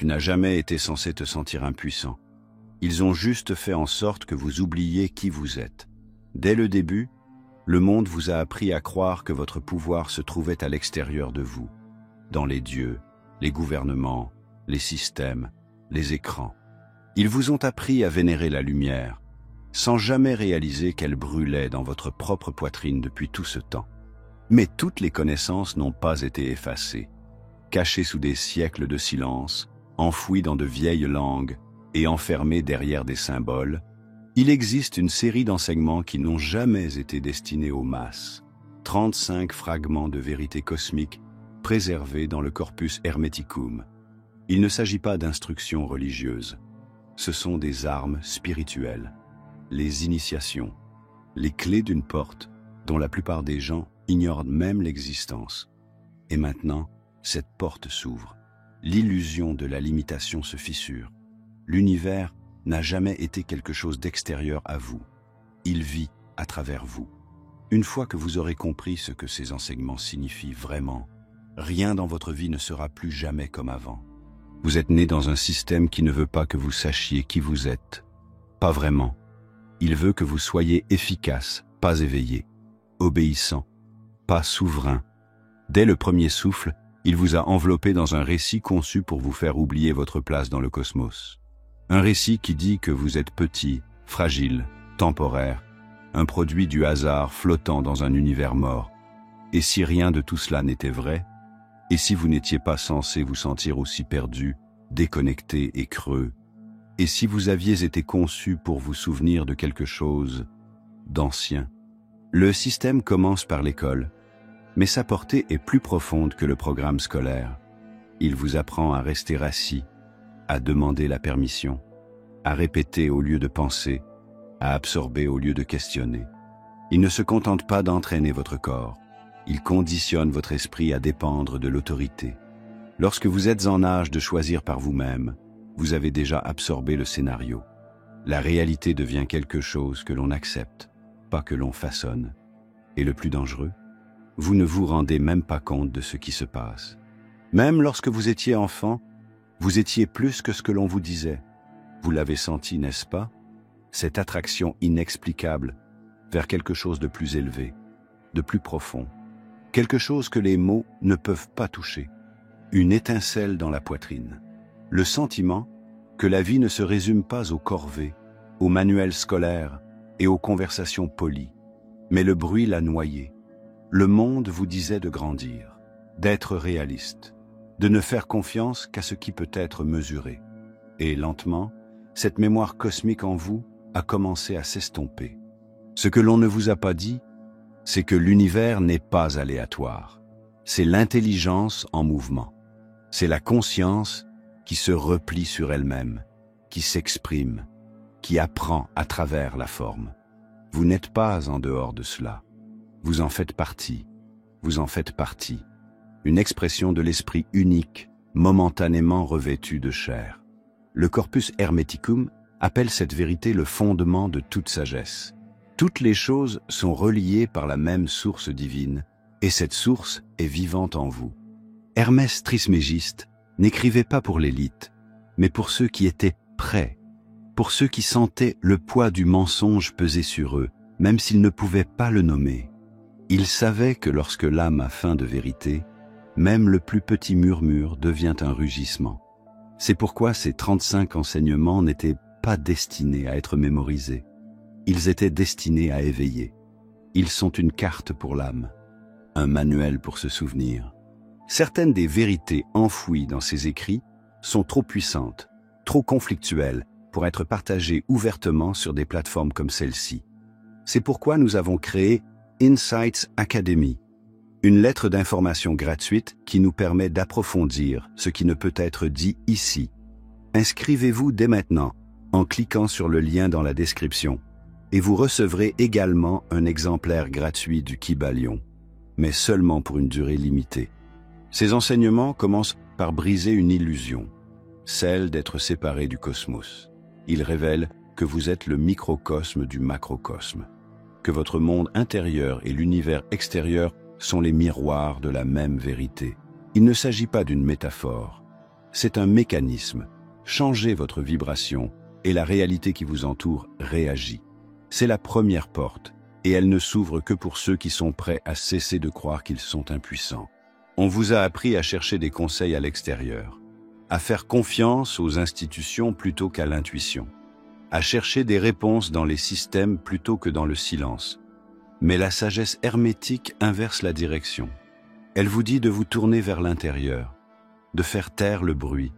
Tu n'as jamais été censé te sentir impuissant. Ils ont juste fait en sorte que vous oubliez qui vous êtes. Dès le début, le monde vous a appris à croire que votre pouvoir se trouvait à l'extérieur de vous, dans les dieux, les gouvernements, les systèmes, les écrans. Ils vous ont appris à vénérer la lumière, sans jamais réaliser qu'elle brûlait dans votre propre poitrine depuis tout ce temps. Mais toutes les connaissances n'ont pas été effacées. Cachées sous des siècles de silence, enfouies dans de vieilles langues et enfermées derrière des symboles, il existe une série d'enseignements qui n'ont jamais été destinés aux masses. 35 fragments de vérité cosmique préservés dans le corpus hermeticum. Il ne s'agit pas d'instructions religieuses. Ce sont des armes spirituelles, les initiations, les clés d'une porte dont la plupart des gens ignorent même l'existence. Et maintenant, cette porte s'ouvre. L'illusion de la limitation se fissure. L'univers n'a jamais été quelque chose d'extérieur à vous. Il vit à travers vous. Une fois que vous aurez compris ce que ces enseignements signifient vraiment, rien dans votre vie ne sera plus jamais comme avant. Vous êtes né dans un système qui ne veut pas que vous sachiez qui vous êtes. Pas vraiment. Il veut que vous soyez efficace, pas éveillé, obéissant, pas souverain. Dès le premier souffle, il vous a enveloppé dans un récit conçu pour vous faire oublier votre place dans le cosmos. Un récit qui dit que vous êtes petit, fragile, temporaire, un produit du hasard flottant dans un univers mort. Et si rien de tout cela n'était vrai, et si vous n'étiez pas censé vous sentir aussi perdu, déconnecté et creux, et si vous aviez été conçu pour vous souvenir de quelque chose d'ancien. Le système commence par l'école, mais sa portée est plus profonde que le programme scolaire. Il vous apprend à rester assis, à demander la permission, à répéter au lieu de penser, à absorber au lieu de questionner. Il ne se contente pas d'entraîner votre corps, il conditionne votre esprit à dépendre de l'autorité. Lorsque vous êtes en âge de choisir par vous-même, vous avez déjà absorbé le scénario. La réalité devient quelque chose que l'on accepte, pas que l'on façonne. Et le plus dangereux, vous ne vous rendez même pas compte de ce qui se passe. Même lorsque vous étiez enfant, vous étiez plus que ce que l'on vous disait. Vous l'avez senti, n'est-ce pas? Cette attraction inexplicable vers quelque chose de plus élevé, de plus profond. Quelque chose que les mots ne peuvent pas toucher. Une étincelle dans la poitrine. Le sentiment que la vie ne se résume pas aux corvées, aux manuels scolaires et aux conversations polies. Mais le bruit l'a noyé. Le monde vous disait de grandir, d'être réaliste, de ne faire confiance qu'à ce qui peut être mesuré. Et lentement, cette mémoire cosmique en vous a commencé à s'estomper. Ce que l'on ne vous a pas dit, c'est que l'univers n'est pas aléatoire. C'est l'intelligence en mouvement. C'est la conscience qui se replie sur elle-même, qui s'exprime, qui apprend à travers la forme. Vous n'êtes pas en dehors de cela. Vous en faites partie. Vous en faites partie. Une expression de l'esprit unique, momentanément revêtue de chair. Le corpus hermeticum appelle cette vérité le fondement de toute sagesse. Toutes les choses sont reliées par la même source divine, et cette source est vivante en vous. Hermès Trismégiste n'écrivait pas pour l'élite, mais pour ceux qui étaient prêts, pour ceux qui sentaient le poids du mensonge peser sur eux, même s'ils ne pouvaient pas le nommer. Il savait que lorsque l'âme a faim de vérité, même le plus petit murmure devient un rugissement. C'est pourquoi ces 35 enseignements n'étaient pas destinés à être mémorisés. Ils étaient destinés à éveiller. Ils sont une carte pour l'âme, un manuel pour se souvenir. Certaines des vérités enfouies dans ces écrits sont trop puissantes, trop conflictuelles pour être partagées ouvertement sur des plateformes comme celle-ci. C'est pourquoi nous avons créé Insights Academy, une lettre d'information gratuite qui nous permet d'approfondir ce qui ne peut être dit ici. Inscrivez-vous dès maintenant en cliquant sur le lien dans la description et vous recevrez également un exemplaire gratuit du Kybalion, mais seulement pour une durée limitée. Ces enseignements commencent par briser une illusion, celle d'être séparé du cosmos. Ils révèlent que vous êtes le microcosme du macrocosme, que votre monde intérieur et l'univers extérieur sont les miroirs de la même vérité. Il ne s'agit pas d'une métaphore, C'est un mécanisme. Changez votre vibration et la réalité qui vous entoure réagit. C'est la première porte, et elle ne s'ouvre que pour ceux qui sont prêts à cesser de croire qu'ils sont impuissants. On vous a appris à chercher des conseils à l'extérieur, à faire confiance aux institutions plutôt qu'à l'intuition, à chercher des réponses dans les systèmes plutôt que dans le silence. Mais la sagesse hermétique inverse la direction. Elle vous dit de vous tourner vers l'intérieur, de faire taire le bruit,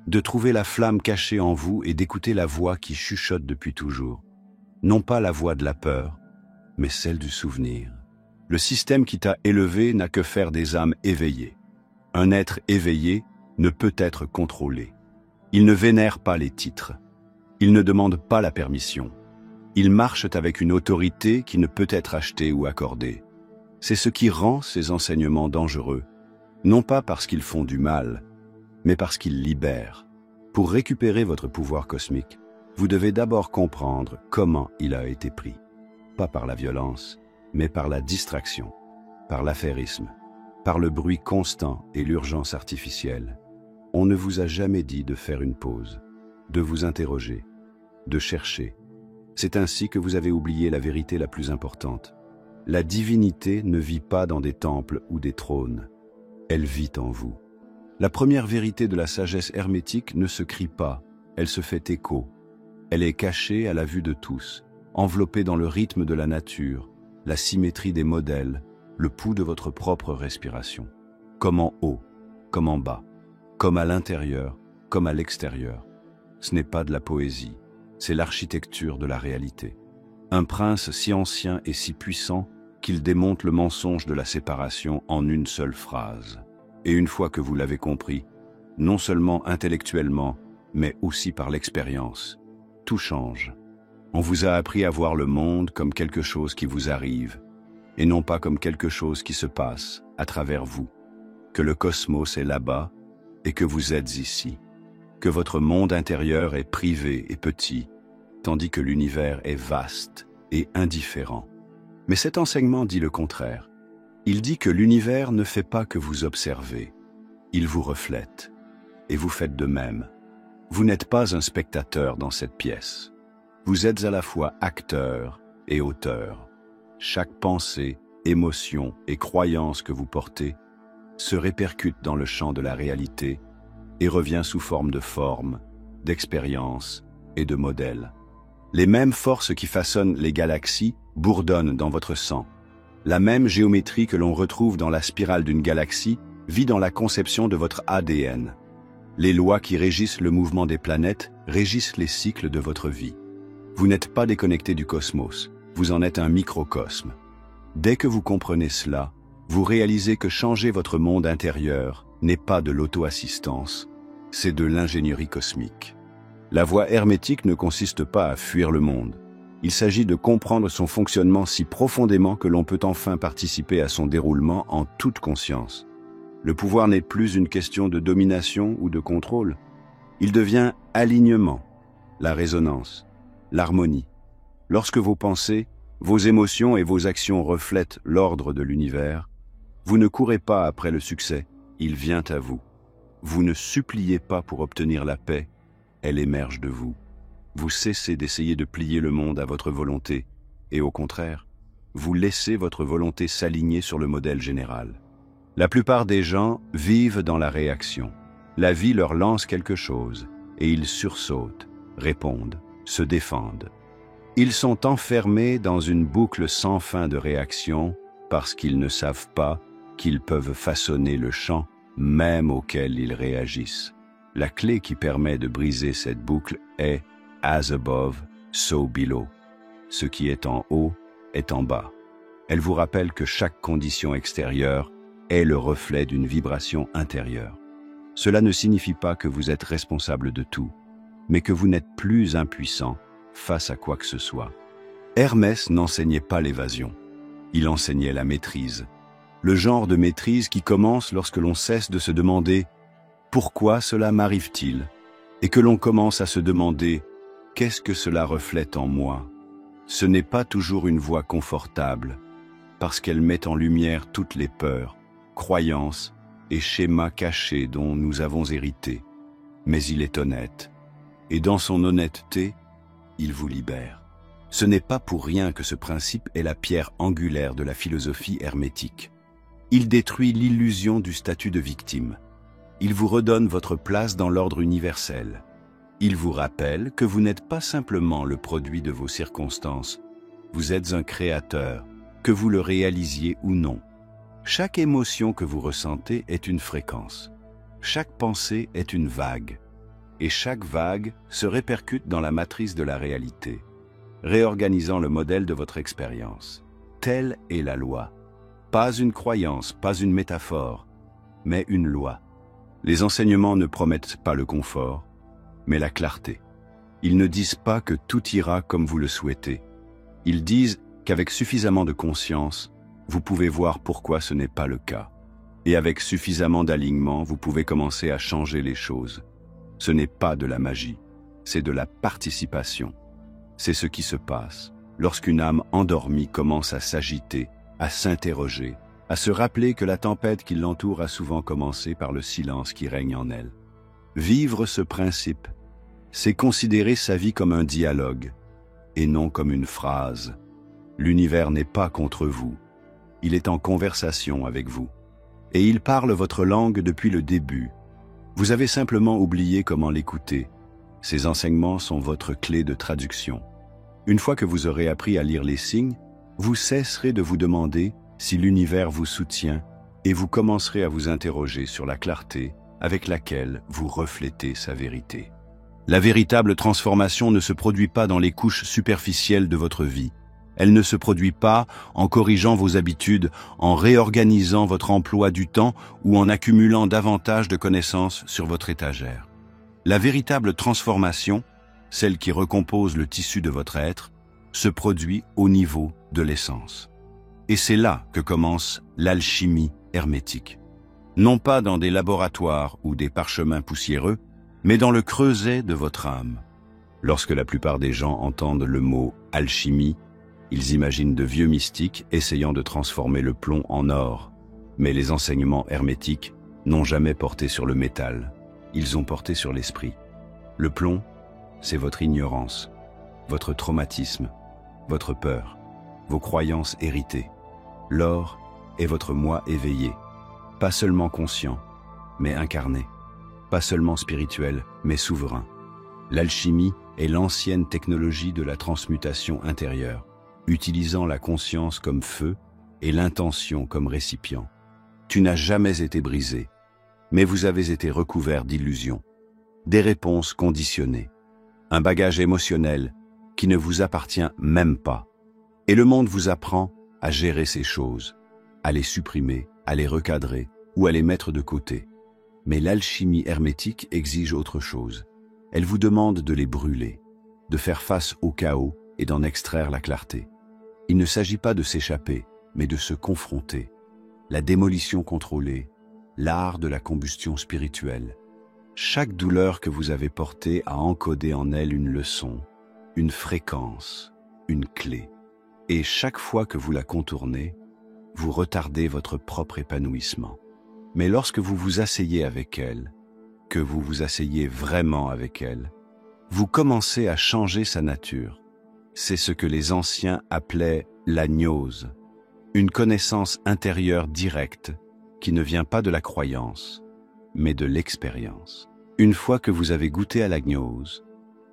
de trouver la flamme cachée en vous et d'écouter la voix qui chuchote depuis toujours. Non pas la voix de la peur, mais celle du souvenir. Le système qui t'a élevé n'a que faire des âmes éveillées. Un être éveillé ne peut être contrôlé. Il ne vénère pas les titres. Il ne demande pas la permission. Ils marchent avec une autorité qui ne peut être achetée ou accordée. C'est ce qui rend ces enseignements dangereux, non pas parce qu'ils font du mal, mais parce qu'ils libèrent. Pour récupérer votre pouvoir cosmique, vous devez d'abord comprendre comment il a été pris. Pas par la violence, mais par la distraction, par l'affairisme, par le bruit constant et l'urgence artificielle. On ne vous a jamais dit de faire une pause, de vous interroger, de chercher. C'est ainsi que vous avez oublié la vérité la plus importante. La divinité ne vit pas dans des temples ou des trônes. Elle vit en vous. La première vérité de la sagesse hermétique ne se crie pas, elle se fait écho. Elle est cachée à la vue de tous, enveloppée dans le rythme de la nature, la symétrie des modèles, le pouls de votre propre respiration. Comme en haut, comme en bas, comme à l'intérieur, comme à l'extérieur. Ce n'est pas de la poésie, c'est l'architecture de la réalité. Un prince si ancien et si puissant qu'il démonte le mensonge de la séparation en une seule phrase. Et une fois que vous l'avez compris, non seulement intellectuellement, mais aussi par l'expérience, tout change. On vous a appris à voir le monde comme quelque chose qui vous arrive, et non pas comme quelque chose qui se passe à travers vous, que le cosmos est là-bas et que vous êtes ici, que votre monde intérieur est privé et petit, tandis que l'univers est vaste et indifférent. Mais cet enseignement dit le contraire. Il dit que l'univers ne fait pas que vous observer, il vous reflète, et vous faites de même. Vous n'êtes pas un spectateur dans cette pièce. Vous êtes à la fois acteur et auteur. Chaque pensée, émotion et croyance que vous portez se répercute dans le champ de la réalité et revient sous forme de forme, d'expérience et de modèle. Les mêmes forces qui façonnent les galaxies bourdonnent dans votre sang. La même géométrie que l'on retrouve dans la spirale d'une galaxie vit dans la conception de votre ADN. Les lois qui régissent le mouvement des planètes régissent les cycles de votre vie. Vous n'êtes pas déconnecté du cosmos, vous en êtes un microcosme. Dès que vous comprenez cela, vous réalisez que changer votre monde intérieur n'est pas de l'auto-assistance, c'est de l'ingénierie cosmique. La voie hermétique ne consiste pas à fuir le monde. Il s'agit de comprendre son fonctionnement si profondément que l'on peut enfin participer à son déroulement en toute conscience. Le pouvoir n'est plus une question de domination ou de contrôle. Il devient alignement, la résonance, l'harmonie. Lorsque vos pensées, vos émotions et vos actions reflètent l'ordre de l'univers, vous ne courez pas après le succès, il vient à vous. Vous ne suppliez pas pour obtenir la paix, elle émerge de vous. Vous cessez d'essayer de plier le monde à votre volonté, et au contraire, vous laissez votre volonté s'aligner sur le modèle général. La plupart des gens vivent dans la réaction. La vie leur lance quelque chose, et ils sursautent, répondent, se défendent. Ils sont enfermés dans une boucle sans fin de réactions parce qu'ils ne savent pas qu'ils peuvent façonner le champ même auquel ils réagissent. La clé qui permet de briser cette boucle est « as above, so below ». Ce qui est en haut est en bas. Elle vous rappelle que chaque condition extérieure est le reflet d'une vibration intérieure. Cela ne signifie pas que vous êtes responsable de tout, mais que vous n'êtes plus impuissant face à quoi que ce soit. Hermès n'enseignait pas l'évasion, il enseignait la maîtrise. Le genre de maîtrise qui commence lorsque l'on cesse de se demander « Pourquoi cela m'arrive-t-il ?» et que l'on commence à se demander « Qu'est-ce que cela reflète en moi ?» Ce n'est pas toujours une voie confortable, parce qu'elle met en lumière toutes les peurs, croyances et schémas cachés dont nous avons hérité. mais il est honnête, et dans son honnêteté, il vous libère. Ce n'est pas pour rien que ce principe est la pierre angulaire de la philosophie hermétique. Il détruit l'illusion du statut de victime. Il vous redonne votre place dans l'ordre universel. Il vous rappelle que vous n'êtes pas simplement le produit de vos circonstances. Vous êtes un créateur, que vous le réalisiez ou non. Chaque émotion que vous ressentez est une fréquence. Chaque pensée est une vague. Et chaque vague se répercute dans la matrice de la réalité, réorganisant le modèle de votre expérience. Telle est la loi. Pas une croyance, pas une métaphore, mais une loi. Les enseignements ne promettent pas le confort, mais la clarté. Ils ne disent pas que tout ira comme vous le souhaitez. Ils disent qu'avec suffisamment de conscience, vous pouvez voir pourquoi ce n'est pas le cas. Et avec suffisamment d'alignement, vous pouvez commencer à changer les choses. Ce n'est pas de la magie, c'est de la participation. C'est ce qui se passe lorsqu'une âme endormie commence à s'agiter, à s'interroger, à se rappeler que la tempête qui l'entoure a souvent commencé par le silence qui règne en elle. Vivre ce principe, c'est considérer sa vie comme un dialogue, et non comme une phrase. L'univers n'est pas contre vous, il est en conversation avec vous. Et il parle votre langue depuis le début. Vous avez simplement oublié comment l'écouter. Ces enseignements sont votre clé de traduction. Une fois que vous aurez appris à lire les signes, vous cesserez de vous demander si l'univers vous soutient et vous commencerez à vous interroger sur la clarté avec laquelle vous reflétez sa vérité. La véritable transformation ne se produit pas dans les couches superficielles de votre vie. Elle ne se produit pas en corrigeant vos habitudes, en réorganisant votre emploi du temps ou en accumulant davantage de connaissances sur votre étagère. La véritable transformation, celle qui recompose le tissu de votre être, se produit au niveau de l'essence. Et c'est là que commence l'alchimie hermétique. Non pas dans des laboratoires ou des parchemins poussiéreux, mais dans le creuset de votre âme. Lorsque la plupart des gens entendent le mot « alchimie », ils imaginent de vieux mystiques essayant de transformer le plomb en or. Mais les enseignements hermétiques n'ont jamais porté sur le métal. Ils ont porté sur l'esprit. Le plomb, c'est votre ignorance, votre traumatisme, votre peur, vos croyances héritées. L'or est votre moi éveillé, pas seulement conscient, mais incarné. Pas seulement spirituel, mais souverain. L'alchimie est l'ancienne technologie de la transmutation intérieure, utilisant la conscience comme feu et l'intention comme récipient. Tu n'as jamais été brisé, mais vous avez été recouvert d'illusions, des réponses conditionnées, un bagage émotionnel qui ne vous appartient même pas. Et le monde vous apprend à gérer ces choses, à les supprimer, à les recadrer ou à les mettre de côté. Mais l'alchimie hermétique exige autre chose. Elle vous demande de les brûler, de faire face au chaos et d'en extraire la clarté. Il ne s'agit pas de s'échapper, mais de se confronter. La démolition contrôlée, l'art de la combustion spirituelle. Chaque douleur que vous avez portée a encodé en elle une leçon, une fréquence, une clé. Et chaque fois que vous la contournez, vous retardez votre propre épanouissement. Mais lorsque vous vous asseyez avec elle, que vous vous asseyez vraiment avec elle, vous commencez à changer sa nature. C'est ce que les anciens appelaient la gnose, une connaissance intérieure directe qui ne vient pas de la croyance, mais de l'expérience. Une fois que vous avez goûté à la gnose,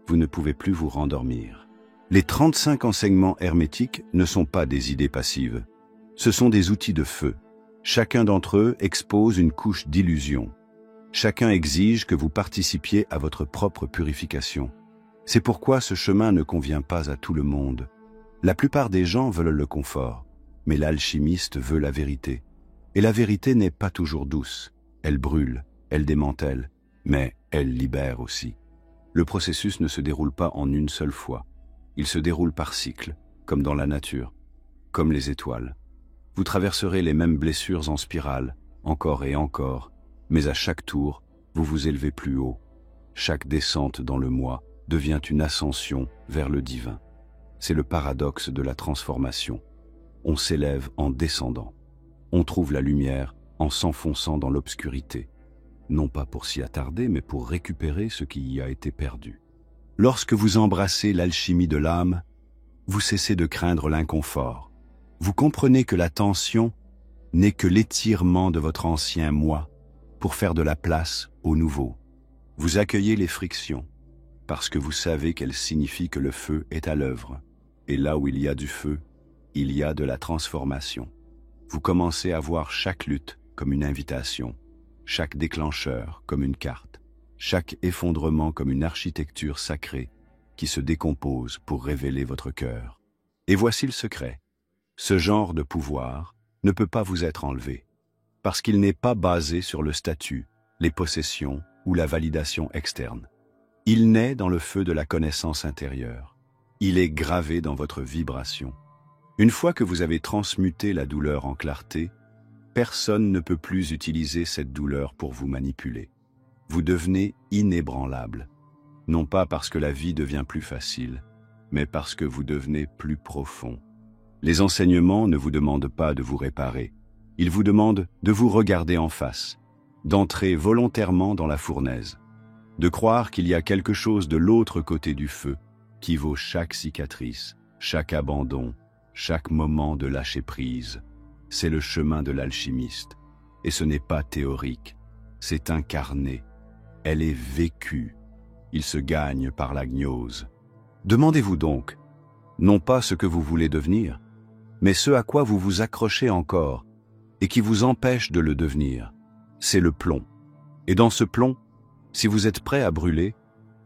vous ne pouvez plus vous rendormir. Les 35 enseignements hermétiques ne sont pas des idées passives. Ce sont des outils de feu. Chacun d'entre eux expose une couche d'illusion. Chacun exige que vous participiez à votre propre purification. C'est pourquoi ce chemin ne convient pas à tout le monde. La plupart des gens veulent le confort, mais l'alchimiste veut la vérité. Et la vérité n'est pas toujours douce. Elle brûle, elle démantèle, mais elle libère aussi. Le processus ne se déroule pas en une seule fois. Il se déroule par cycle, comme dans la nature, comme les étoiles. Vous traverserez les mêmes blessures en spirale, encore et encore, mais à chaque tour, vous vous élevez plus haut. Chaque descente dans le moi devient une ascension vers le divin. C'est le paradoxe de la transformation. On s'élève en descendant. On trouve la lumière en s'enfonçant dans l'obscurité. non pas pour s'y attarder, mais pour récupérer ce qui y a été perdu. Lorsque vous embrassez l'alchimie de l'âme, vous cessez de craindre l'inconfort. Vous comprenez que la tension n'est que l'étirement de votre ancien moi pour faire de la place au nouveau. Vous accueillez les frictions parce que vous savez qu'elles signifient que le feu est à l'œuvre. Et là où il y a du feu, il y a de la transformation. Vous commencez à voir chaque lutte comme une invitation, chaque déclencheur comme une carte, chaque effondrement comme une architecture sacrée qui se décompose pour révéler votre cœur. Et voici le secret. Ce genre de pouvoir ne peut pas vous être enlevé, parce qu'il n'est pas basé sur le statut, les possessions ou la validation externe. Il naît dans le feu de la connaissance intérieure. Il est gravé dans votre vibration. Une fois que vous avez transmuté la douleur en clarté, personne ne peut plus utiliser cette douleur pour vous manipuler. Vous devenez inébranlable, non pas parce que la vie devient plus facile, mais parce que vous devenez plus profond. Les enseignements ne vous demandent pas de vous réparer, ils vous demandent de vous regarder en face, d'entrer volontairement dans la fournaise, de croire qu'il y a quelque chose de l'autre côté du feu qui vaut chaque cicatrice, chaque abandon, chaque moment de lâcher prise. C'est le chemin de l'alchimiste. Et ce n'est pas théorique, c'est incarné. Elle est vécue. Il se gagne par la gnose. Demandez-vous donc, non pas ce que vous voulez devenir, mais ce à quoi vous vous accrochez encore et qui vous empêche de le devenir. C'est le plomb. Et dans ce plomb, si vous êtes prêt à brûler,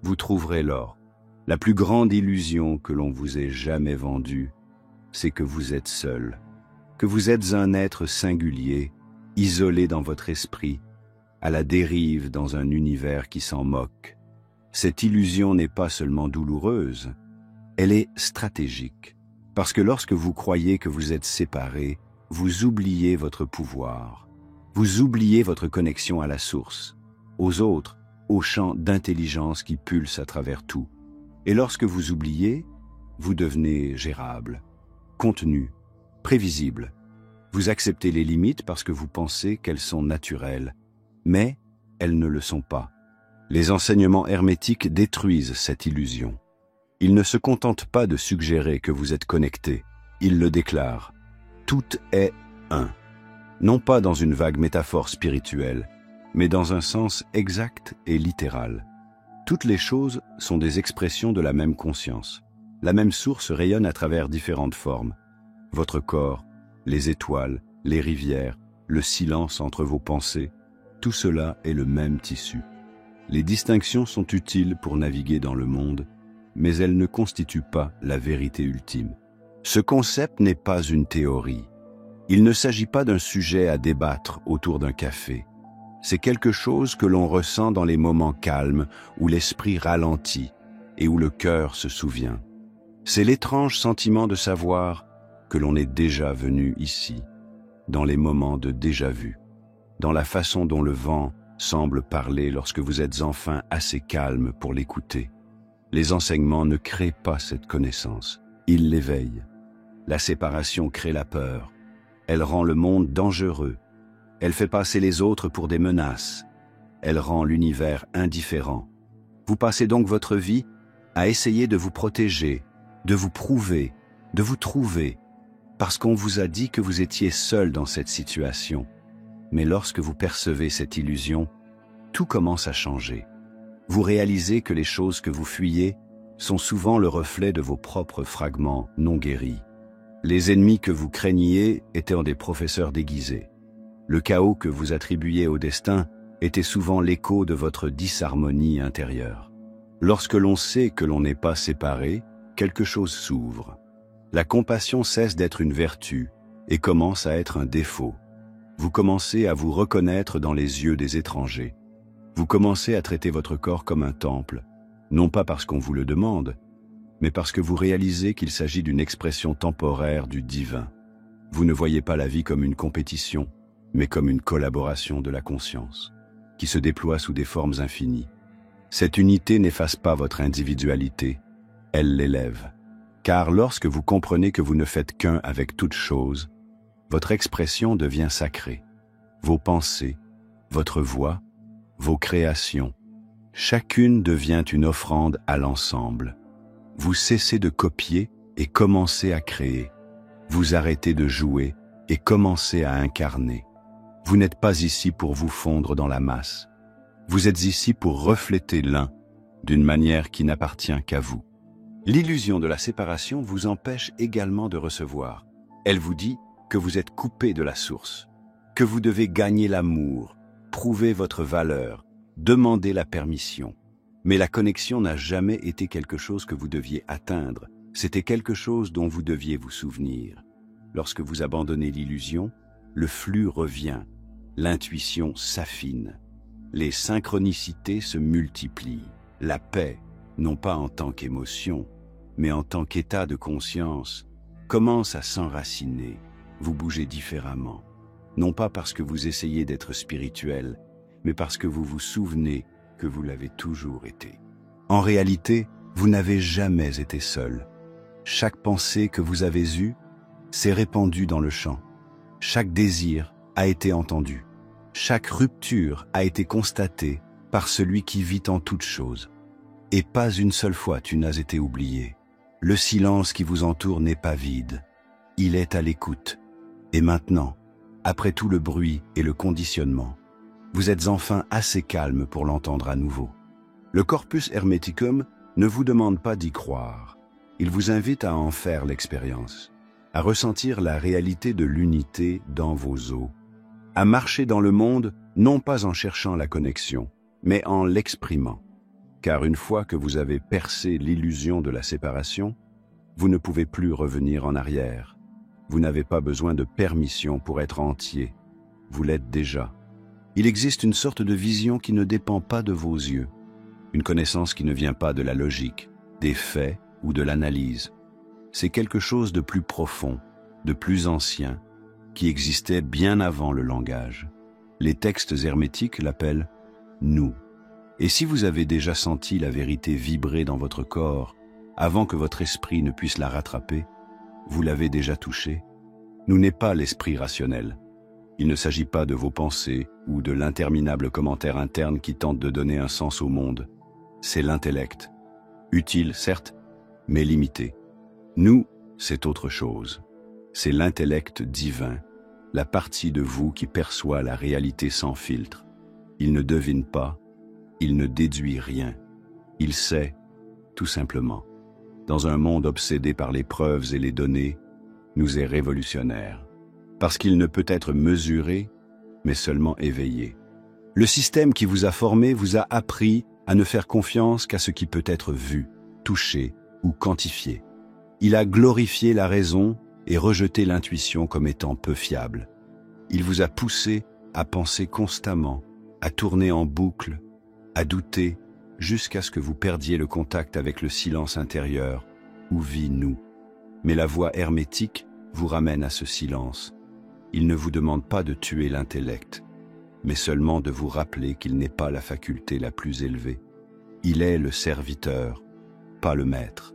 vous trouverez l'or. La plus grande illusion que l'on vous ait jamais vendue, c'est que vous êtes seul, que vous êtes un être singulier, isolé dans votre esprit, à la dérive dans un univers qui s'en moque. Cette illusion n'est pas seulement douloureuse, elle est stratégique, parce que lorsque vous croyez que vous êtes séparés, vous oubliez votre pouvoir, vous oubliez votre connexion à la source, aux autres, au champ d'intelligence qui pulse à travers tout. Et lorsque vous oubliez, vous devenez gérable, contenu, prévisible. Vous acceptez les limites parce que vous pensez qu'elles sont naturelles, mais elles ne le sont pas. Les enseignements hermétiques détruisent cette illusion. Ils ne se contentent pas de suggérer que vous êtes connecté, ils le déclarent. Tout est un. Non pas dans une vague métaphore spirituelle, mais dans un sens exact et littéral. Toutes les choses sont des expressions de la même conscience. La même source rayonne à travers différentes formes. Votre corps, les étoiles, les rivières, le silence entre vos pensées, tout cela est le même tissu. Les distinctions sont utiles pour naviguer dans le monde, mais elles ne constituent pas la vérité ultime. Ce concept n'est pas une théorie. Il ne s'agit pas d'un sujet à débattre autour d'un café. C'est quelque chose que l'on ressent dans les moments calmes où l'esprit ralentit et où le cœur se souvient. C'est l'étrange sentiment de savoir que l'on est déjà venu ici, dans les moments de déjà-vu, dans la façon dont le vent semble parler lorsque vous êtes enfin assez calme pour l'écouter. Les enseignements ne créent pas cette connaissance, ils l'éveillent. La séparation crée la peur, elle rend le monde dangereux. Elle fait passer les autres pour des menaces. Elle rend l'univers indifférent. Vous passez donc votre vie à essayer de vous protéger, de vous prouver, de vous trouver, parce qu'on vous a dit que vous étiez seul dans cette situation. Mais lorsque vous percevez cette illusion, tout commence à changer. Vous réalisez que les choses que vous fuyez sont souvent le reflet de vos propres fragments non guéris. Les ennemis que vous craigniez étaient des professeurs déguisés. Le chaos que vous attribuiez au destin était souvent l'écho de votre disharmonie intérieure. Lorsque l'on sait que l'on n'est pas séparé, quelque chose s'ouvre. La compassion cesse d'être une vertu et commence à être un défaut. Vous commencez à vous reconnaître dans les yeux des étrangers. Vous commencez à traiter votre corps comme un temple, non pas parce qu'on vous le demande, mais parce que vous réalisez qu'il s'agit d'une expression temporaire du divin. Vous ne voyez pas la vie comme une compétition, mais comme une collaboration de la conscience, qui se déploie sous des formes infinies. Cette unité n'efface pas votre individualité, elle l'élève. Car lorsque vous comprenez que vous ne faites qu'un avec toute chose, votre expression devient sacrée. Vos pensées, votre voix, vos créations. Chacune devient une offrande à l'ensemble. Vous cessez de copier et commencez à créer. Vous arrêtez de jouer et commencez à incarner. Vous n'êtes pas ici pour vous fondre dans la masse. Vous êtes ici pour refléter l'un d'une manière qui n'appartient qu'à vous. L'illusion de la séparation vous empêche également de recevoir. Elle vous dit que vous êtes coupé de la source, que vous devez gagner l'amour, prouver votre valeur, demander la permission. Mais la connexion n'a jamais été quelque chose que vous deviez atteindre, c'était quelque chose dont vous deviez vous souvenir. Lorsque vous abandonnez l'illusion, le flux revient, l'intuition s'affine, les synchronicités se multiplient, la paix, non pas en tant qu'émotion, mais en tant qu'état de conscience, commence à s'enraciner, vous bougez différemment, non pas parce que vous essayez d'être spirituel, mais parce que vous vous souvenez que vous l'avez toujours été. En réalité, vous n'avez jamais été seul. Chaque pensée que vous avez eue s'est répandue dans le champ. Chaque désir a été entendu. Chaque rupture a été constatée par celui qui vit en toutes choses. Et pas une seule fois tu n'as été oublié. Le silence qui vous entoure n'est pas vide. Il est à l'écoute. Et maintenant, après tout le bruit et le conditionnement, vous êtes enfin assez calme pour l'entendre à nouveau. Le Corpus Hermeticum ne vous demande pas d'y croire. Il vous invite à en faire l'expérience, à ressentir la réalité de l'unité dans vos os, à marcher dans le monde non pas en cherchant la connexion, mais en l'exprimant. Car une fois que vous avez percé l'illusion de la séparation, vous ne pouvez plus revenir en arrière. Vous n'avez pas besoin de permission pour être entier. Vous l'êtes déjà. Il existe une sorte de vision qui ne dépend pas de vos yeux, une connaissance qui ne vient pas de la logique, des faits ou de l'analyse. C'est quelque chose de plus profond, de plus ancien, qui existait bien avant le langage. Les textes hermétiques l'appellent « nous ». Et si vous avez déjà senti la vérité vibrer dans votre corps, avant que votre esprit ne puisse la rattraper, vous l'avez déjà touchée. Nous n'est pas l'esprit rationnel. Il ne s'agit pas de vos pensées ou de l'interminable commentaire interne qui tente de donner un sens au monde. C'est l'intellect. Utile, certes, mais limité. Nous, c'est autre chose. C'est l'intellect divin, la partie de vous qui perçoit la réalité sans filtre. Il ne devine pas, il ne déduit rien. Il sait, tout simplement. Dans un monde obsédé par les preuves et les données, nous est révolutionnaire. Parce qu'il ne peut être mesuré, mais seulement éveillé. Le système qui vous a formé vous a appris à ne faire confiance qu'à ce qui peut être vu, touché ou quantifié. Il a glorifié la raison et rejeté l'intuition comme étant peu fiable. Il vous a poussé à penser constamment, à tourner en boucle, à douter, jusqu'à ce que vous perdiez le contact avec le silence intérieur, où vit nous. Mais la voie hermétique vous ramène à ce silence. Il ne vous demande pas de tuer l'intellect, mais seulement de vous rappeler qu'il n'est pas la faculté la plus élevée. Il est le serviteur, pas le maître.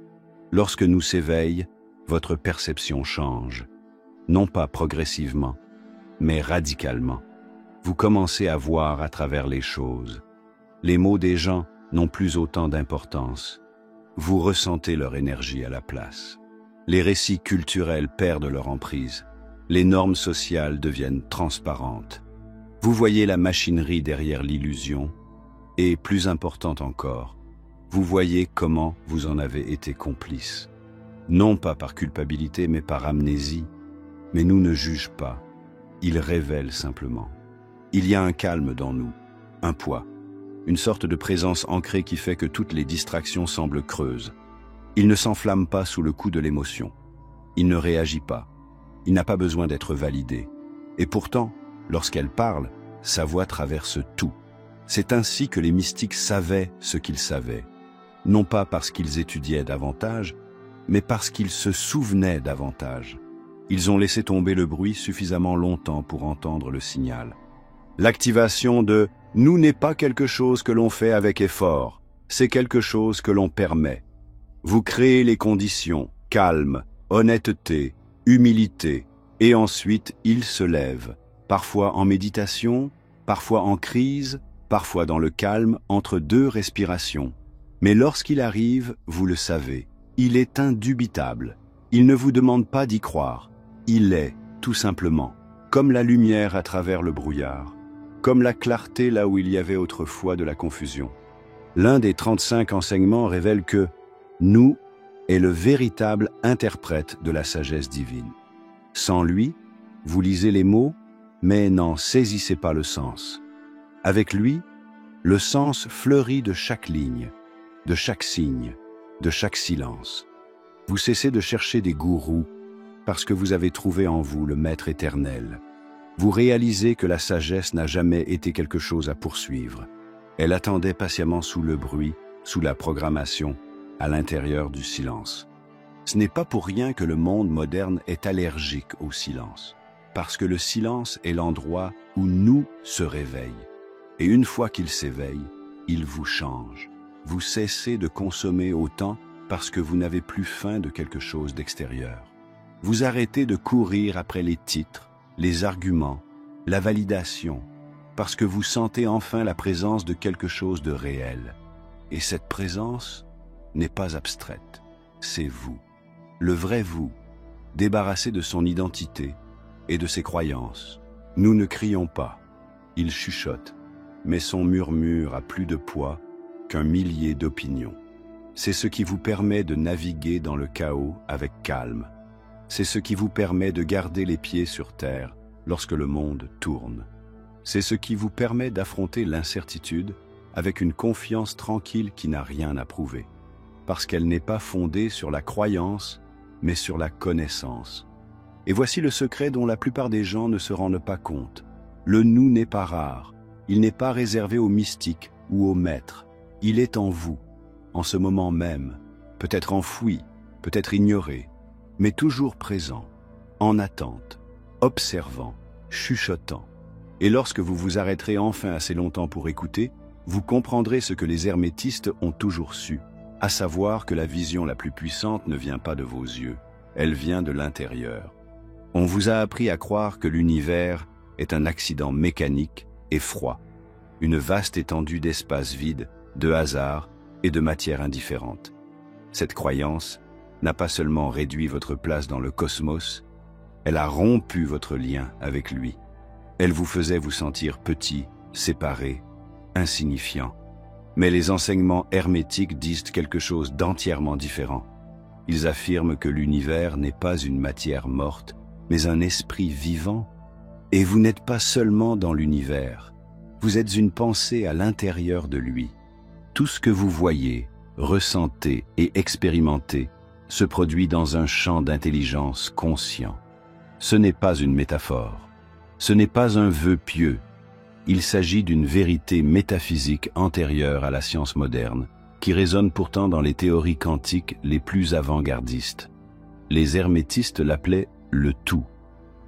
Lorsque nous s'éveille, votre perception change, non pas progressivement, mais radicalement. Vous commencez à voir à travers les choses. Les mots des gens n'ont plus autant d'importance. Vous ressentez leur énergie à la place. Les récits culturels perdent leur emprise. Les normes sociales deviennent transparentes. Vous voyez la machinerie derrière l'illusion et, plus important encore, vous voyez comment vous en avez été complice. Non pas par culpabilité mais par amnésie. Mais nous ne juge pas. Il révèle simplement. Il y a un calme dans nous, un poids, une sorte de présence ancrée qui fait que toutes les distractions semblent creuses. Il ne s'enflamme pas sous le coup de l'émotion. Il ne réagit pas. Il n'a pas besoin d'être validé. Et pourtant, lorsqu'elle parle, sa voix traverse tout. C'est ainsi que les mystiques savaient ce qu'ils savaient. Non pas parce qu'ils étudiaient davantage, mais parce qu'ils se souvenaient davantage. Ils ont laissé tomber le bruit suffisamment longtemps pour entendre le signal. L'activation de « nous » n'est pas quelque chose que l'on fait avec effort, c'est quelque chose que l'on permet. Vous créez les conditions, calme, honnêteté, humilité, et ensuite il se lève, parfois en méditation, parfois en crise, parfois dans le calme entre deux respirations. Mais lorsqu'il arrive, vous le savez, il est indubitable. Il ne vous demande pas d'y croire. Il est, tout simplement, comme la lumière à travers le brouillard, comme la clarté là où il y avait autrefois de la confusion. L'un des 35 enseignements révèle que « nous » est le véritable interprète de la sagesse divine. Sans lui, vous lisez les mots, mais n'en saisissez pas le sens. Avec lui, le sens fleurit de chaque ligne, de chaque signe, de chaque silence. Vous cessez de chercher des gourous parce que vous avez trouvé en vous le Maître éternel. Vous réalisez que la sagesse n'a jamais été quelque chose à poursuivre. Elle attendait patiemment sous le bruit, sous la programmation, à l'intérieur du silence. Ce n'est pas pour rien que le monde moderne est allergique au silence, parce que le silence est l'endroit où nous se réveille. Et une fois qu'il s'éveille, il vous change. Vous cessez de consommer autant parce que vous n'avez plus faim de quelque chose d'extérieur. Vous arrêtez de courir après les titres, les arguments, la validation, parce que vous sentez enfin la présence de quelque chose de réel. Et cette présence n'est pas abstraite, c'est vous. Le vrai vous, débarrassé de son identité et de ses croyances. Nous ne crions pas, il chuchote, mais son murmure a plus de poids qu'un millier d'opinions. C'est ce qui vous permet de naviguer dans le chaos avec calme. C'est ce qui vous permet de garder les pieds sur terre lorsque le monde tourne. C'est ce qui vous permet d'affronter l'incertitude avec une confiance tranquille qui n'a rien à prouver, parce qu'elle n'est pas fondée sur la croyance, mais sur la connaissance. Et voici le secret dont la plupart des gens ne se rendent pas compte. Le nous n'est pas rare, il n'est pas réservé aux mystiques ou aux maîtres. Il est en vous, en ce moment même, peut-être enfoui, peut-être ignoré, mais toujours présent, en attente, observant, chuchotant. Et lorsque vous vous arrêterez enfin assez longtemps pour écouter, vous comprendrez ce que les hermétistes ont toujours su, à savoir que la vision la plus puissante ne vient pas de vos yeux, elle vient de l'intérieur. On vous a appris à croire que l'univers est un accident mécanique et froid, une vaste étendue d'espace vide, de hasard et de matière indifférente. Cette croyance n'a pas seulement réduit votre place dans le cosmos, elle a rompu votre lien avec lui. Elle vous faisait vous sentir petit, séparé, insignifiant. Mais les enseignements hermétiques disent quelque chose d'entièrement différent. Ils affirment que l'univers n'est pas une matière morte, mais un esprit vivant. Et vous n'êtes pas seulement dans l'univers, vous êtes une pensée à l'intérieur de lui. Tout ce que vous voyez, ressentez et expérimentez se produit dans un champ d'intelligence conscient. Ce n'est pas une métaphore, ce n'est pas un vœu pieux. Il s'agit d'une vérité métaphysique antérieure à la science moderne, qui résonne pourtant dans les théories quantiques les plus avant-gardistes. Les hermétistes l'appelaient le tout,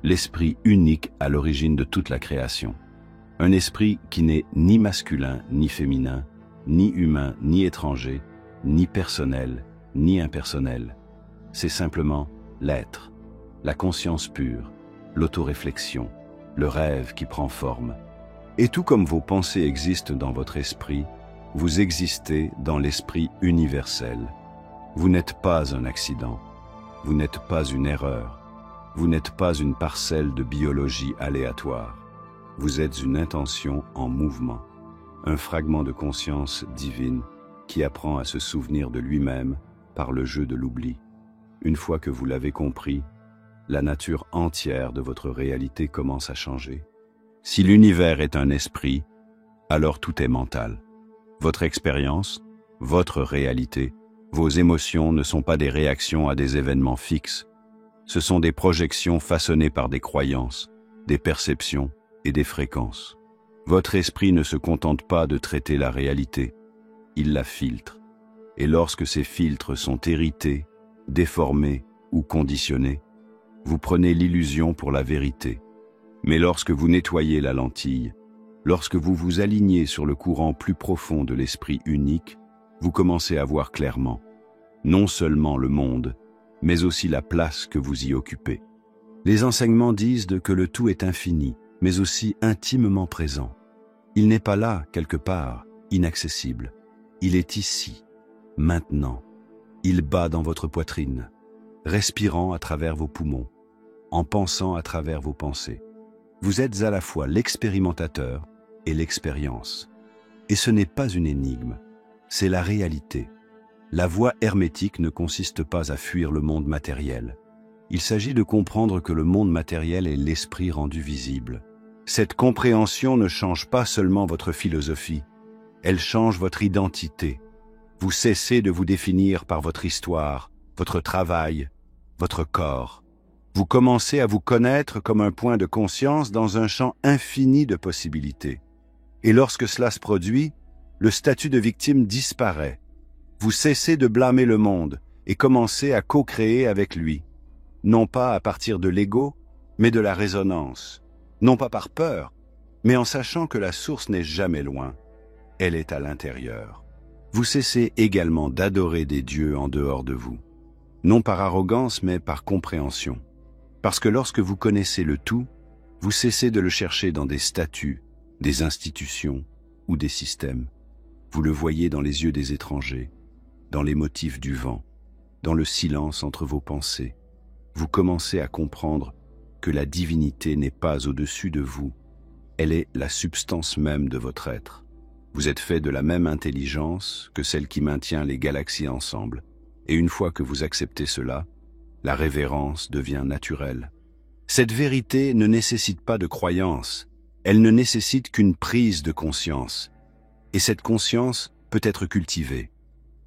l'esprit unique à l'origine de toute la création. Un esprit qui n'est ni masculin ni féminin, ni humain ni étranger, ni personnel ni impersonnel. C'est simplement l'être, la conscience pure, l'autoréflexion, le rêve qui prend forme. Et tout comme vos pensées existent dans votre esprit, vous existez dans l'esprit universel. Vous n'êtes pas un accident, vous n'êtes pas une erreur, vous n'êtes pas une parcelle de biologie aléatoire. Vous êtes une intention en mouvement, un fragment de conscience divine qui apprend à se souvenir de lui-même par le jeu de l'oubli. Une fois que vous l'avez compris, la nature entière de votre réalité commence à changer. Si l'univers est un esprit, alors tout est mental. Votre expérience, votre réalité, vos émotions ne sont pas des réactions à des événements fixes. Ce sont des projections façonnées par des croyances, des perceptions et des fréquences. Votre esprit ne se contente pas de traiter la réalité, il la filtre. Et lorsque ces filtres sont hérités, déformés ou conditionnés, vous prenez l'illusion pour la vérité. Mais lorsque vous nettoyez la lentille, lorsque vous vous alignez sur le courant plus profond de l'esprit unique, vous commencez à voir clairement, non seulement le monde, mais aussi la place que vous y occupez. Les enseignements disent que le tout est infini, mais aussi intimement présent. Il n'est pas là, quelque part, inaccessible. Il est ici, maintenant. Il bat dans votre poitrine, respirant à travers vos poumons, en pensant à travers vos pensées. Vous êtes à la fois l'expérimentateur et l'expérience. Et ce n'est pas une énigme, c'est la réalité. La voie hermétique ne consiste pas à fuir le monde matériel. Il s'agit de comprendre que le monde matériel est l'esprit rendu visible. Cette compréhension ne change pas seulement votre philosophie, elle change votre identité. Vous cessez de vous définir par votre histoire, votre travail, votre corps. Vous commencez à vous connaître comme un point de conscience dans un champ infini de possibilités. Et lorsque cela se produit, le statut de victime disparaît. Vous cessez de blâmer le monde et commencez à co-créer avec lui. Non pas à partir de l'ego, mais de la résonance. Non pas par peur, mais en sachant que la source n'est jamais loin. Elle est à l'intérieur. Vous cessez également d'adorer des dieux en dehors de vous. Non par arrogance, mais par compréhension. Parce que lorsque vous connaissez le tout, vous cessez de le chercher dans des statues, des institutions ou des systèmes. Vous le voyez dans les yeux des étrangers, dans les motifs du vent, dans le silence entre vos pensées. Vous commencez à comprendre que la divinité n'est pas au-dessus de vous, elle est la substance même de votre être. Vous êtes fait de la même intelligence que celle qui maintient les galaxies ensemble. Et une fois que vous acceptez cela, la révérence devient naturelle. Cette vérité ne nécessite pas de croyance, elle ne nécessite qu'une prise de conscience. Et cette conscience peut être cultivée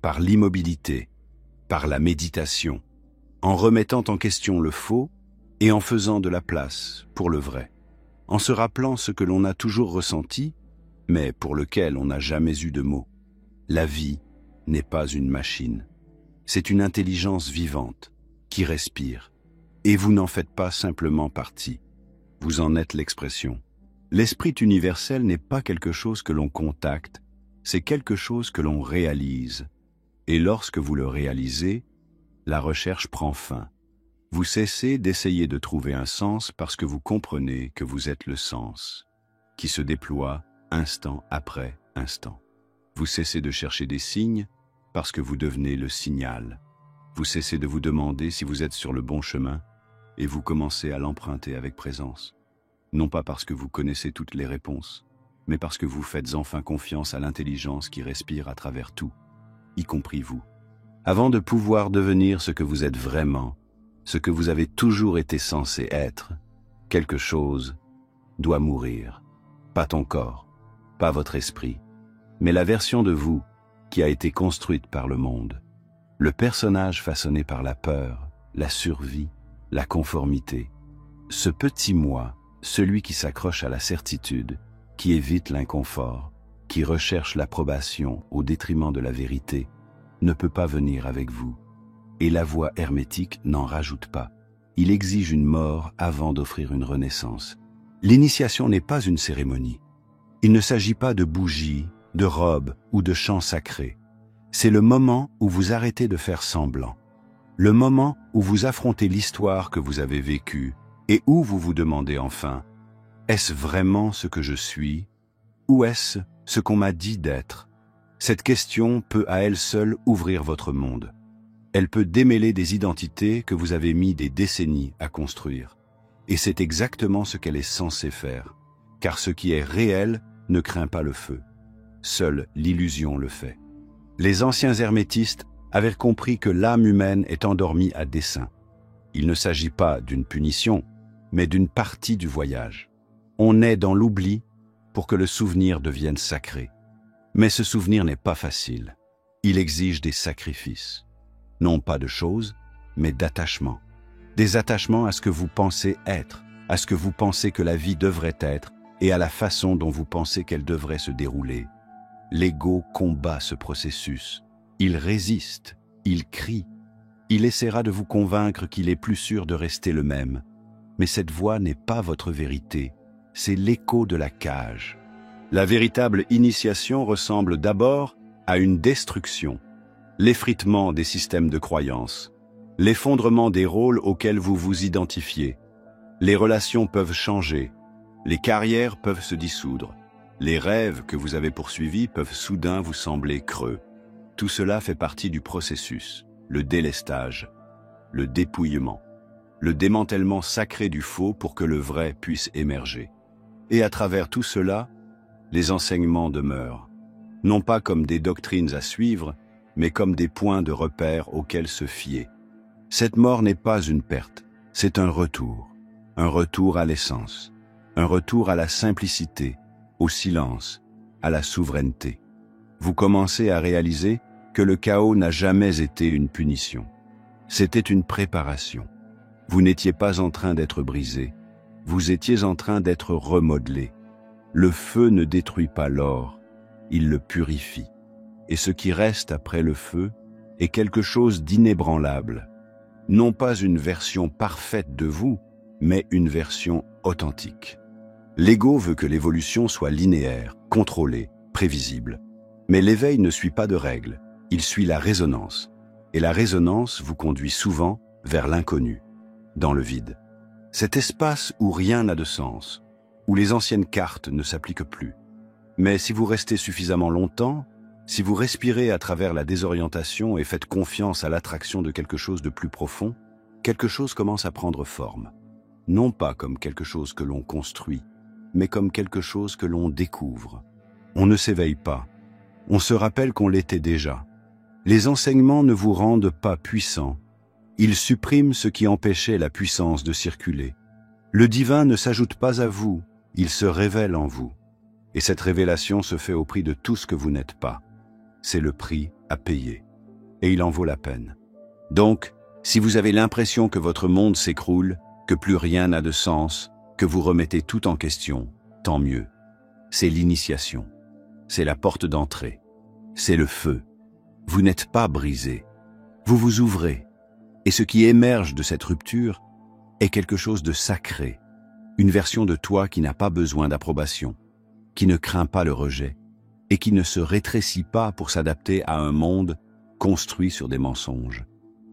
par l'immobilité, par la méditation, en remettant en question le faux et en faisant de la place pour le vrai, en se rappelant ce que l'on a toujours ressenti, mais pour lequel on n'a jamais eu de mots. La vie n'est pas une machine, c'est une intelligence vivante qui respire, et vous n'en faites pas simplement partie, vous en êtes l'expression. L'esprit universel n'est pas quelque chose que l'on contacte, c'est quelque chose que l'on réalise. Et lorsque vous le réalisez, la recherche prend fin. Vous cessez d'essayer de trouver un sens parce que vous comprenez que vous êtes le sens, qui se déploie instant après instant. Vous cessez de chercher des signes parce que vous devenez le signal. Vous cessez de vous demander si vous êtes sur le bon chemin et vous commencez à l'emprunter avec présence. Non pas parce que vous connaissez toutes les réponses, mais parce que vous faites enfin confiance à l'intelligence qui respire à travers tout, y compris vous. Avant de pouvoir devenir ce que vous êtes vraiment, ce que vous avez toujours été censé être, quelque chose doit mourir. Pas ton corps, pas votre esprit, mais la version de vous qui a été construite par le monde. Le personnage façonné par la peur, la survie, la conformité. Ce petit moi, celui qui s'accroche à la certitude, qui évite l'inconfort, qui recherche l'approbation au détriment de la vérité, ne peut pas venir avec vous. Et la voie hermétique n'en rajoute pas. Il exige une mort avant d'offrir une renaissance. L'initiation n'est pas une cérémonie. Il ne s'agit pas de bougies, de robes ou de chants sacrés. C'est le moment où vous arrêtez de faire semblant. Le moment où vous affrontez l'histoire que vous avez vécue et où vous vous demandez enfin, est-ce vraiment ce que je suis ou est-ce ce qu'on m'a dit d'être? Cette question peut à elle seule ouvrir votre monde. Elle peut démêler des identités que vous avez mis des décennies à construire. Et c'est exactement ce qu'elle est censée faire, car ce qui est réel ne craint pas le feu. Seule l'illusion le fait. Les anciens hermétistes avaient compris que l'âme humaine est endormie à dessein. Il ne s'agit pas d'une punition, mais d'une partie du voyage. On est dans l'oubli pour que le souvenir devienne sacré. Mais ce souvenir n'est pas facile. Il exige des sacrifices. Non pas de choses, mais d'attachements. Des attachements à ce que vous pensez être, à ce que vous pensez que la vie devrait être et à la façon dont vous pensez qu'elle devrait se dérouler. L'ego combat ce processus. Il résiste, il crie. Il essaiera de vous convaincre qu'il est plus sûr de rester le même. Mais cette voix n'est pas votre vérité, c'est l'écho de la cage. La véritable initiation ressemble d'abord à une destruction, l'effritement des systèmes de croyances, l'effondrement des rôles auxquels vous vous identifiez. Les relations peuvent changer, les carrières peuvent se dissoudre, Les rêves que vous avez poursuivis peuvent soudain vous sembler creux. Tout cela fait partie du processus, le délestage, le dépouillement, le démantèlement sacré du faux pour que le vrai puisse émerger. Et à travers tout cela, les enseignements demeurent, non pas comme des doctrines à suivre, mais comme des points de repère auxquels se fier. Cette mort n'est pas une perte, c'est un retour à l'essence, un retour à la simplicité, au silence, à la souveraineté. Vous commencez à réaliser que le chaos n'a jamais été une punition. C'était une préparation. Vous n'étiez pas en train d'être brisé, vous étiez en train d'être remodelé. Le feu ne détruit pas l'or, il le purifie. Et ce qui reste après le feu est quelque chose d'inébranlable. Non pas une version parfaite de vous, mais une version authentique. L'ego veut que l'évolution soit linéaire, contrôlée, prévisible. Mais l'éveil ne suit pas de règles, il suit la résonance. Et la résonance vous conduit souvent vers l'inconnu, dans le vide. Cet espace où rien n'a de sens, où les anciennes cartes ne s'appliquent plus. Mais si vous restez suffisamment longtemps, si vous respirez à travers la désorientation et faites confiance à l'attraction de quelque chose de plus profond, quelque chose commence à prendre forme. Non pas comme quelque chose que l'on construit, mais comme quelque chose que l'on découvre. On ne s'éveille pas, on se rappelle qu'on l'était déjà. Les enseignements ne vous rendent pas puissant, ils suppriment ce qui empêchait la puissance de circuler. Le divin ne s'ajoute pas à vous, il se révèle en vous. Et cette révélation se fait au prix de tout ce que vous n'êtes pas. C'est le prix à payer. Et il en vaut la peine. Donc, si vous avez l'impression que votre monde s'écroule, que plus rien n'a de sens, que vous remettez tout en question, tant mieux. C'est l'initiation. C'est la porte d'entrée. C'est le feu. Vous n'êtes pas brisé. Vous vous ouvrez. Et ce qui émerge de cette rupture est quelque chose de sacré. Une version de toi qui n'a pas besoin d'approbation, qui ne craint pas le rejet et qui ne se rétrécit pas pour s'adapter à un monde construit sur des mensonges.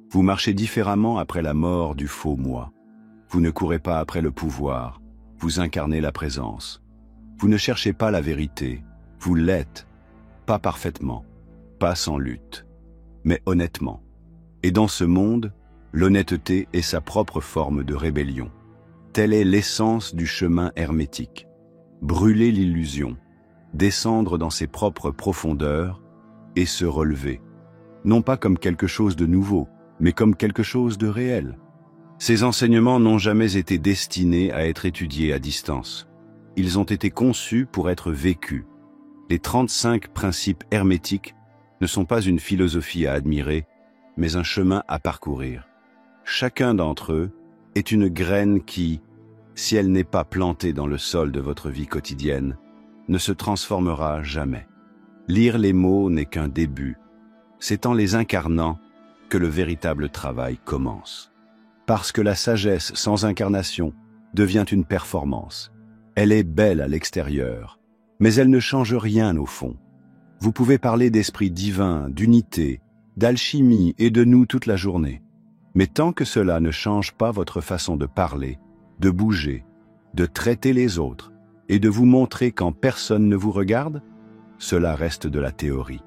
Vous marchez différemment après la mort du faux moi. Vous ne courez pas après le pouvoir, vous incarnez la présence. Vous ne cherchez pas la vérité, vous l'êtes, pas parfaitement, pas sans lutte, mais honnêtement. Et dans ce monde, l'honnêteté est sa propre forme de rébellion. Telle est l'essence du chemin hermétique. Brûler l'illusion, descendre dans ses propres profondeurs et se relever. Non pas comme quelque chose de nouveau, mais comme quelque chose de réel. Ces enseignements n'ont jamais été destinés à être étudiés à distance. Ils ont été conçus pour être vécus. Les 35 principes hermétiques ne sont pas une philosophie à admirer, mais un chemin à parcourir. Chacun d'entre eux est une graine qui, si elle n'est pas plantée dans le sol de votre vie quotidienne, ne se transformera jamais. Lire les mots n'est qu'un début. C'est en les incarnant que le véritable travail commence. Parce que la sagesse sans incarnation devient une performance. Elle est belle à l'extérieur, mais elle ne change rien au fond. Vous pouvez parler d'esprit divin, d'unité, d'alchimie et de nous toute la journée. Mais tant que cela ne change pas votre façon de parler, de bouger, de traiter les autres et de vous montrer quand personne ne vous regarde, cela reste de la théorie.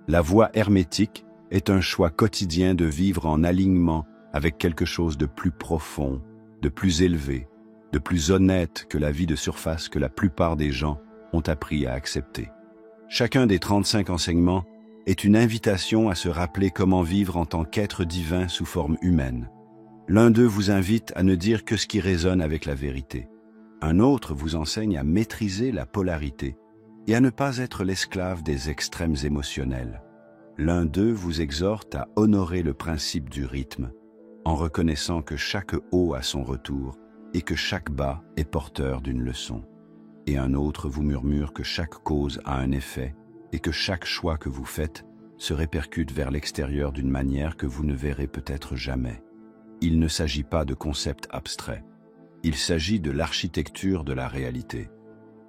La voie hermétique est un choix quotidien de vivre en alignement avec quelque chose de plus profond, de plus élevé, de plus honnête que la vie de surface que la plupart des gens ont appris à accepter. Chacun des 35 enseignements est une invitation à se rappeler comment vivre en tant qu'être divin sous forme humaine. L'un d'eux vous invite à ne dire que ce qui résonne avec la vérité. Un autre vous enseigne à maîtriser la polarité et à ne pas être l'esclave des extrêmes émotionnels. L'un d'eux vous exhorte à honorer le principe du rythme, en reconnaissant que chaque haut a son retour et que chaque bas est porteur d'une leçon. Et un autre vous murmure que chaque cause a un effet et que chaque choix que vous faites se répercute vers l'extérieur d'une manière que vous ne verrez peut-être jamais. Il ne s'agit pas de concepts abstraits. Il s'agit de l'architecture de la réalité.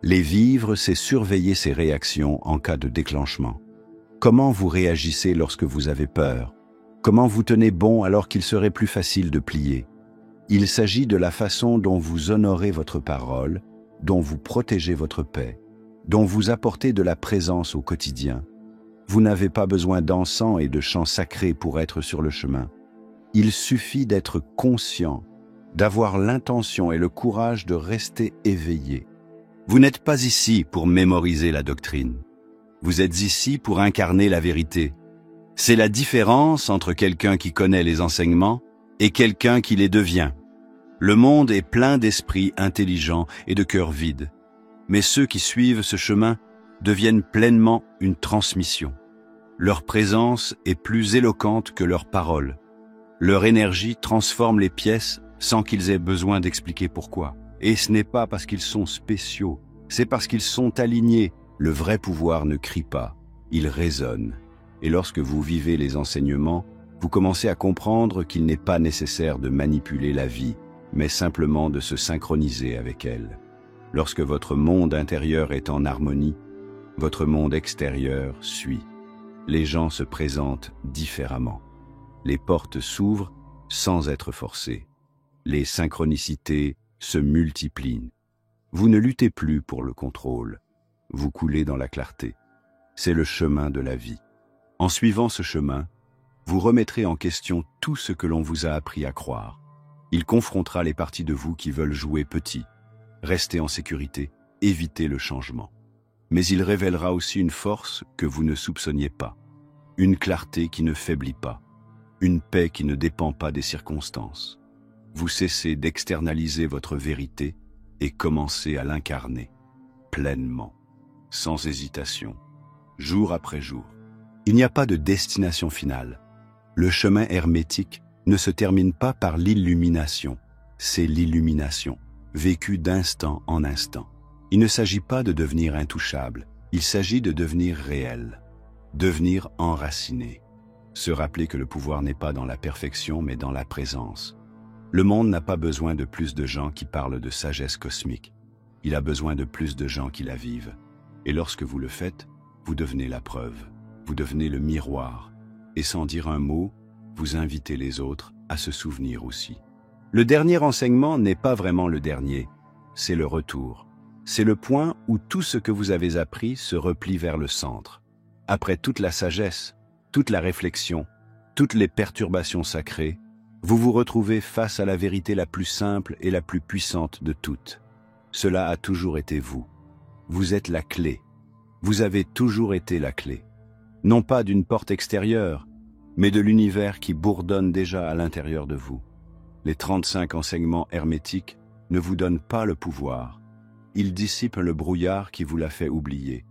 Les vivre, c'est surveiller ses réactions en cas de déclenchement. Comment vous réagissez lorsque vous avez peur? Comment vous tenez bon alors qu'il serait plus facile de plier? Il s'agit de la façon dont vous honorez votre parole, dont vous protégez votre paix dont vous apportez de la présence au quotidien. Vous n'avez pas besoin d'encens et de chants sacrés pour être sur le chemin. Il suffit d'être conscient, d'avoir l'intention et le courage de rester éveillé. Vous n'êtes pas ici pour mémoriser la doctrine. Vous êtes ici pour incarner la vérité. C'est la différence entre quelqu'un qui connaît les enseignements et quelqu'un qui les devient. Le monde est plein d'esprits intelligents et de cœurs vides. Mais ceux qui suivent ce chemin deviennent pleinement une transmission. Leur présence est plus éloquente que leurs paroles. Leur énergie transforme les pièces sans qu'ils aient besoin d'expliquer pourquoi. Et ce n'est pas parce qu'ils sont spéciaux, c'est parce qu'ils sont alignés. Le vrai pouvoir ne crie pas, il résonne. Et lorsque vous vivez les enseignements, vous commencez à comprendre qu'il n'est pas nécessaire de manipuler la vie, mais simplement de se synchroniser avec elle. Lorsque votre monde intérieur est en harmonie, votre monde extérieur suit. Les gens se présentent différemment. Les portes s'ouvrent sans être forcées. Les synchronicités se multiplient. Vous ne luttez plus pour le contrôle. Vous coulez dans la clarté. C'est le chemin de la vie. En suivant ce chemin, vous remettrez en question tout ce que l'on vous a appris à croire. Il confrontera les parties de vous qui veulent jouer petit, rester en sécurité, éviter le changement. Mais il révélera aussi une force que vous ne soupçonniez pas, une clarté qui ne faiblit pas, une paix qui ne dépend pas des circonstances. Vous cessez d'externaliser votre vérité et commencez à l'incarner, pleinement, sans hésitation, jour après jour. Il n'y a pas de destination finale. Le chemin hermétique ne se termine pas par l'illumination, c'est l'illumination, vécue d'instant en instant. Il ne s'agit pas de devenir intouchable, il s'agit de devenir réel, devenir enraciné. Se rappeler que le pouvoir n'est pas dans la perfection mais dans la présence. Le monde n'a pas besoin de plus de gens qui parlent de sagesse cosmique. Il a besoin de plus de gens qui la vivent. Et lorsque vous le faites, vous devenez la preuve, vous devenez le miroir. Et sans dire un mot, vous invitez les autres à se souvenir aussi. Le dernier enseignement n'est pas vraiment le dernier, c'est le retour. C'est le point où tout ce que vous avez appris se replie vers le centre. Après toute la sagesse, toute la réflexion, toutes les perturbations sacrées, vous vous retrouvez face à la vérité la plus simple et la plus puissante de toutes. Cela a toujours été vous. Vous êtes la clé. Vous avez toujours été la clé. Non pas d'une porte extérieure, mais de l'univers qui bourdonne déjà à l'intérieur de vous. Les 35 enseignements hermétiques ne vous donnent pas le pouvoir. Ils dissipent le brouillard qui vous l'a fait oublier.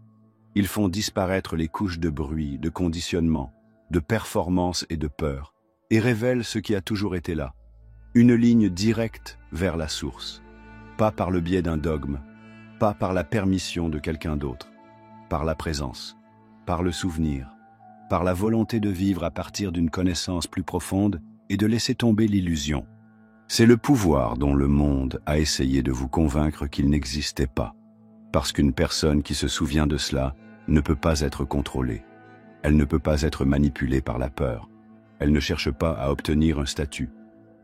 Ils font disparaître les couches de bruit, de conditionnement, de performance et de peur, et révèlent ce qui a toujours été là. Une ligne directe vers la source. Pas par le biais d'un dogme, pas par la permission de quelqu'un d'autre, par la présence, par le souvenir, par la volonté de vivre à partir d'une connaissance plus profonde et de laisser tomber l'illusion. C'est le pouvoir dont le monde a essayé de vous convaincre qu'il n'existait pas, parce qu'une personne qui se souvient de cela ne peut pas être contrôlée. Elle ne peut pas être manipulée par la peur. Elle ne cherche pas à obtenir un statut.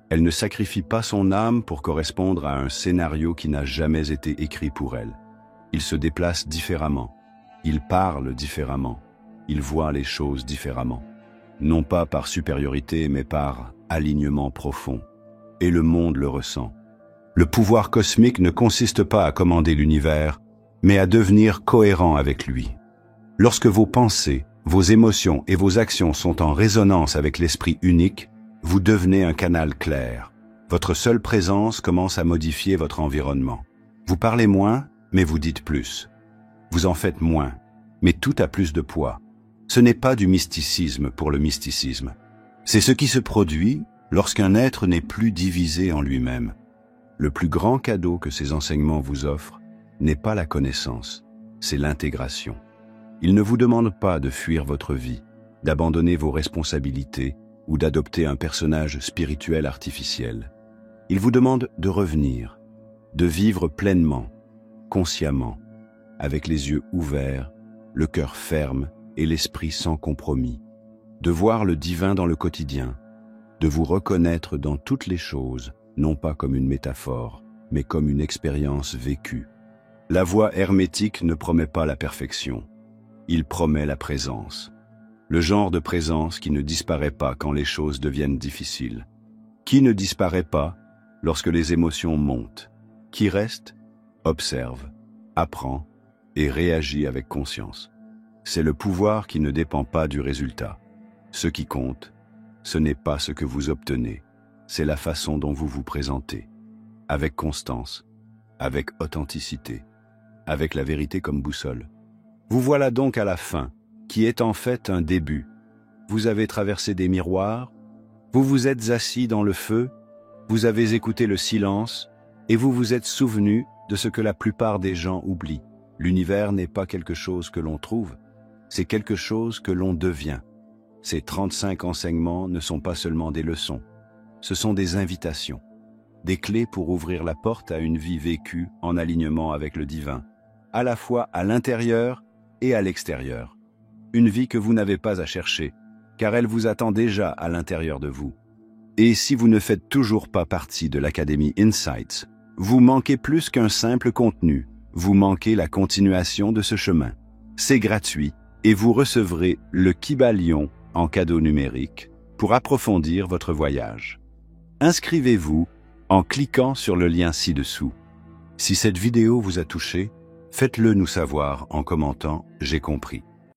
Elle ne sacrifie pas son âme pour correspondre à un scénario qui n'a jamais été écrit pour elle. Il se déplace différemment. Il parle différemment. Il voit les choses différemment. Non pas par supériorité, mais par alignement profond. Et le monde le ressent. Le pouvoir cosmique ne consiste pas à commander l'univers, mais à devenir cohérent avec lui. Lorsque vos pensées, vos émotions et vos actions sont en résonance avec l'esprit unique, vous devenez un canal clair. Votre seule présence commence à modifier votre environnement. Vous parlez moins, mais vous dites plus. Vous en faites moins, mais tout a plus de poids. Ce n'est pas du mysticisme pour le mysticisme. C'est ce qui se produit lorsqu'un être n'est plus divisé en lui-même. Le plus grand cadeau que ces enseignements vous offrent n'est pas la connaissance, c'est l'intégration. Ils ne vous demandent pas de fuir votre vie, d'abandonner vos responsabilités ou d'adopter un personnage spirituel artificiel. Ils vous demandent de revenir, de vivre pleinement, consciemment, avec les yeux ouverts, le cœur ferme et l'esprit sans compromis, de voir le divin dans le quotidien, de vous reconnaître dans toutes les choses, non pas comme une métaphore, mais comme une expérience vécue. La voie hermétique ne promet pas la perfection. Il promet la présence. Le genre de présence qui ne disparaît pas quand les choses deviennent difficiles. Qui ne disparaît pas lorsque les émotions montent. Qui reste, observe, apprend et réagit avec conscience. C'est le pouvoir qui ne dépend pas du résultat. Ce qui compte, ce n'est pas ce que vous obtenez, c'est la façon dont vous vous présentez. Avec constance, avec authenticité, avec la vérité comme boussole. Vous voilà donc à la fin, qui est en fait un début. Vous avez traversé des miroirs, vous vous êtes assis dans le feu, vous avez écouté le silence, et vous vous êtes souvenu de ce que la plupart des gens oublient. L'univers n'est pas quelque chose que l'on trouve, c'est quelque chose que l'on devient. Ces 35 enseignements ne sont pas seulement des leçons, ce sont des invitations, des clés pour ouvrir la porte à une vie vécue en alignement avec le divin, à la fois à l'intérieur et à l'extérieur. Une vie que vous n'avez pas à chercher, car elle vous attend déjà à l'intérieur de vous. Et si vous ne faites toujours pas partie de l'Académie Insights, vous manquez plus qu'un simple contenu, vous manquez la continuation de ce chemin. C'est gratuit et vous recevrez le Kybalion en cadeau numérique pour approfondir votre voyage. Inscrivez-vous en cliquant sur le lien ci-dessous. Si cette vidéo vous a touché, faites-le nous savoir en commentant « J'ai compris ».